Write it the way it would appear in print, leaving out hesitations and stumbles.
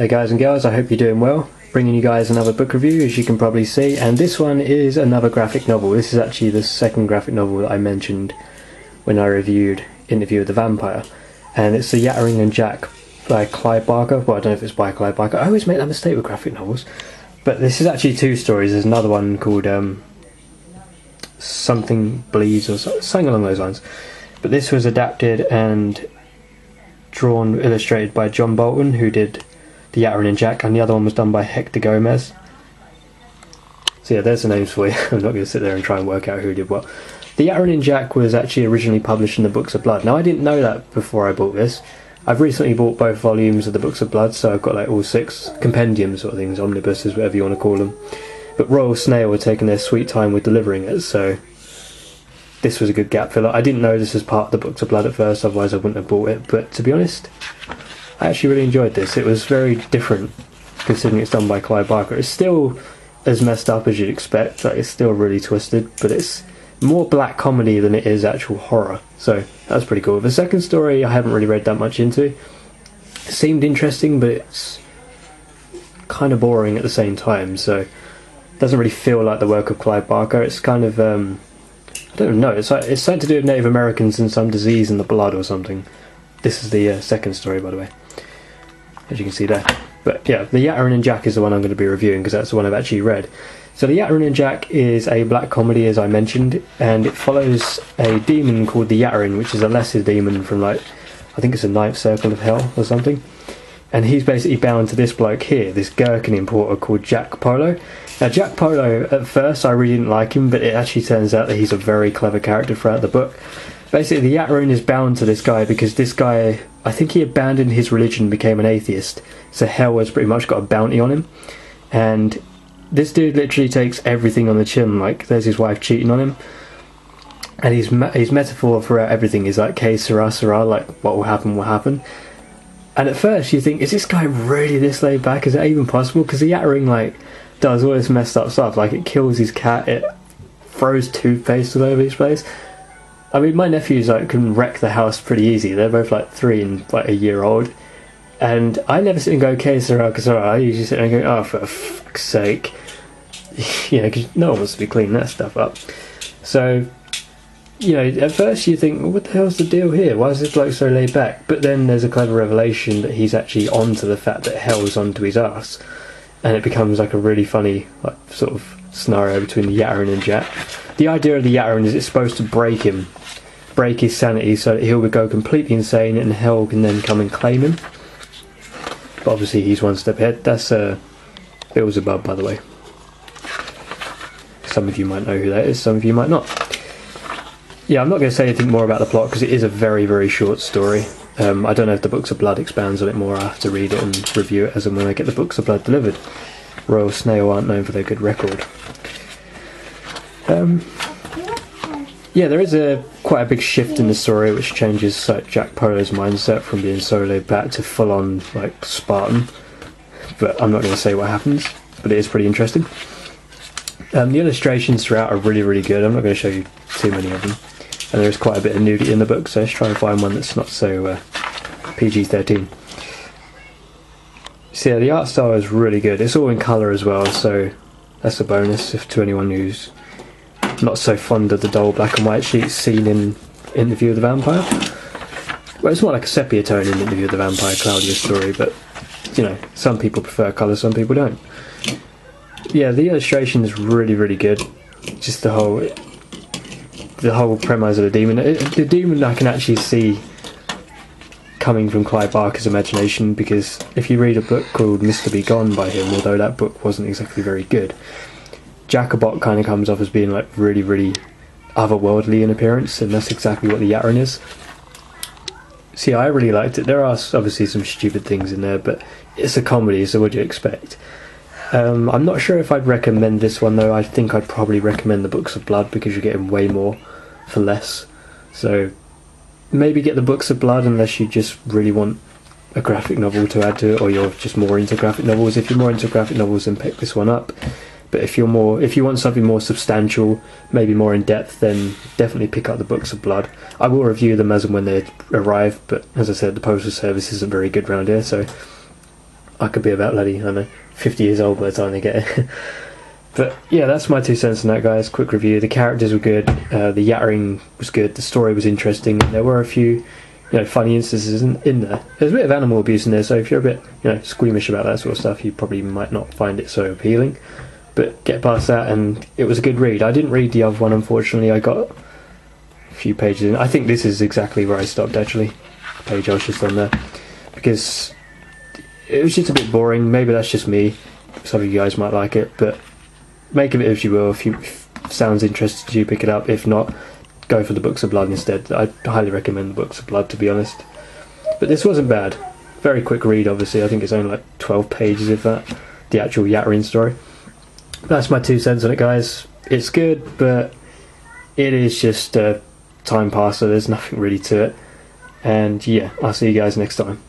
Hey guys and girls, I hope you're doing well. Bringing you guys another book review, as you can probably see, and this one is another graphic novel. This is actually the second graphic novel that I mentioned when I reviewed Interview with the Vampire, and it's the Yattering and Jack by Clive Barker. Well, I don't know if it's by Clive Barker. I always make that mistake with graphic novels, but this is actually two stories. There's another one called Something Bleeds or something along those lines, but this was adapted and illustrated by John Bolton, who did the Yattering and Jack, and the other one was done by Hector Gomez. So yeah, there's the names for you. I'm not going to sit there and try and work out who did what. The Yattering and Jack was actually originally published in the Books of Blood. Now, I didn't know that before I bought this. I've recently bought both volumes of the Books of Blood, so I've got like all 6 compendiums sort of things, omnibuses, whatever you want to call them. But Royal Snail were taking their sweet time with delivering it, so this was a good gap filler. I didn't know this was part of the Books of Blood at first, otherwise I wouldn't have bought it, but to be honest, I actually really enjoyed this. It was very different, considering it's done by Clive Barker. It's still as messed up as you'd expect, like it's still really twisted, but it's more black comedy than it is actual horror, so that's pretty cool. The second story I haven't really read that much into. It seemed interesting, but it's kind of boring at the same time, so it doesn't really feel like the work of Clive Barker. It's kind of, I don't know, it's something to do with Native Americans and some disease in the blood or something. This is the second story, by the way, as you can see there. But yeah, the Yattering and Jack is the one I'm going to be reviewing, because that's the one I've actually read. So the Yattering and Jack is a black comedy, as I mentioned, and it follows a demon called the Yattering, which is a lesser demon from, like, I think it's a 9th circle of hell or something. And he's basically bound to this bloke here, this gherkin importer called Jack Polo. Now, Jack Polo, at first I really didn't like him, but it actually turns out that he's a very clever character throughout the book. Basically, the Yattering is bound to this guy because this guy, I think he abandoned his religion and became an atheist, so hell has pretty much got a bounty on him. And this dude literally takes everything on the chin, like there's his wife cheating on him, and his metaphor throughout everything is like, que sera, sera, like what will happen, will happen. And at first you think, is this guy really this laid back? Is that even possible? Because the Yattering, like, does all this messed up stuff, like it kills his cat, it throws toothpaste all over his place. I mean, my nephews like can wreck the house pretty easy. They're both like 3 and like a year old, and I never sit and go, "Okay, Sarah," because I usually sit there and go, "Oh, for fuck's sake," you know, because no one wants to be cleaning that stuff up. So, you know, at first you think, well, "What the hell's the deal here? Why is this bloke so laid back?" But then there's a clever revelation that he's actually onto the fact that hell's onto his ass, and it becomes like a really funny, like, sort of scenario between the Yattering and Jack. The idea of the Yattering is it's supposed to break his sanity, so that he'll go completely insane and hell can then come and claim him. But obviously he's one step ahead. That's Beelzebub, by the way. Some of you might know who that is, some of you might not. Yeah, I'm not going to say anything more about the plot because it is a very, very short story. I don't know if the Books of Blood expands on it more. I have to read it and review it as and when I get the Books of Blood delivered. Royal Snail aren't known for their good record. Yeah, there is quite a big shift in the story, which changes Jack Polo's mindset from being so laid back to full on like Spartan. But I'm not going to say what happens, but it is pretty interesting. The illustrations throughout are really, really good. I'm not going to show you too many of them, and there is quite a bit of nudity in the book, so let's try and find one that's not so PG-13. So yeah, the art style is really good. It's all in colour as well, so that's a bonus to anyone who's not so fond of the dull black and white sheets seen in Interview with the Vampire. Well, it's more like a sepia tone in Interview with the Vampire, cloudier story, but, you know, some people prefer colour, some people don't. Yeah, the illustration is really, really good. Just the whole premise of the demon. The demon I can actually see coming from Clive Barker's imagination, because if you read a book called Mr. Be Gone by him, although that book wasn't exactly very good, Jacobot kind of comes off as being like really, really otherworldly in appearance, and that's exactly what the Yattering is. See, I really liked it. There are obviously some stupid things in there, but it's a comedy, so what do you expect? I'm not sure if I'd recommend this one though. I think I'd probably recommend the Books of Blood, because you're getting way more for less. So maybe get the Books of Blood unless you just really want a graphic novel to add to it, or you're just more into graphic novels. If you're more into graphic novels, then pick this one up. But if you want something more substantial, maybe more in depth, then definitely pick up the Books of Blood. I will review them as and when they arrive, but as I said, the postal service isn't very good around here, so I could be about bloody, I don't know, 50 years old by the time they get it. But yeah, that's my 2 cents on that, guys. Quick review. The characters were good, the Yattering was good, the story was interesting. There were a few, funny instances in there. There's a bit of animal abuse in there, so if you're a bit, squeamish about that sort of stuff, you probably might not find it so appealing. But get past that, and it was a good read. I didn't read the other one, unfortunately. I got a few pages in. I think this is exactly where I stopped, actually. The page I was just on there, because it was just a bit boring. Maybe that's just me. Some of you guys might like it, but make of it as you will. If it sounds interesting to you, pick it up. If not, go for the Books of Blood instead. I highly recommend the Books of Blood, to be honest. But this wasn't bad. Very quick read, obviously. I think it's only like 12 pages, if that. The actual Yattering story. That's my 2 cents on it, guys. It's good, but it is just a time passer. There's nothing really to it. And yeah, I'll see you guys next time.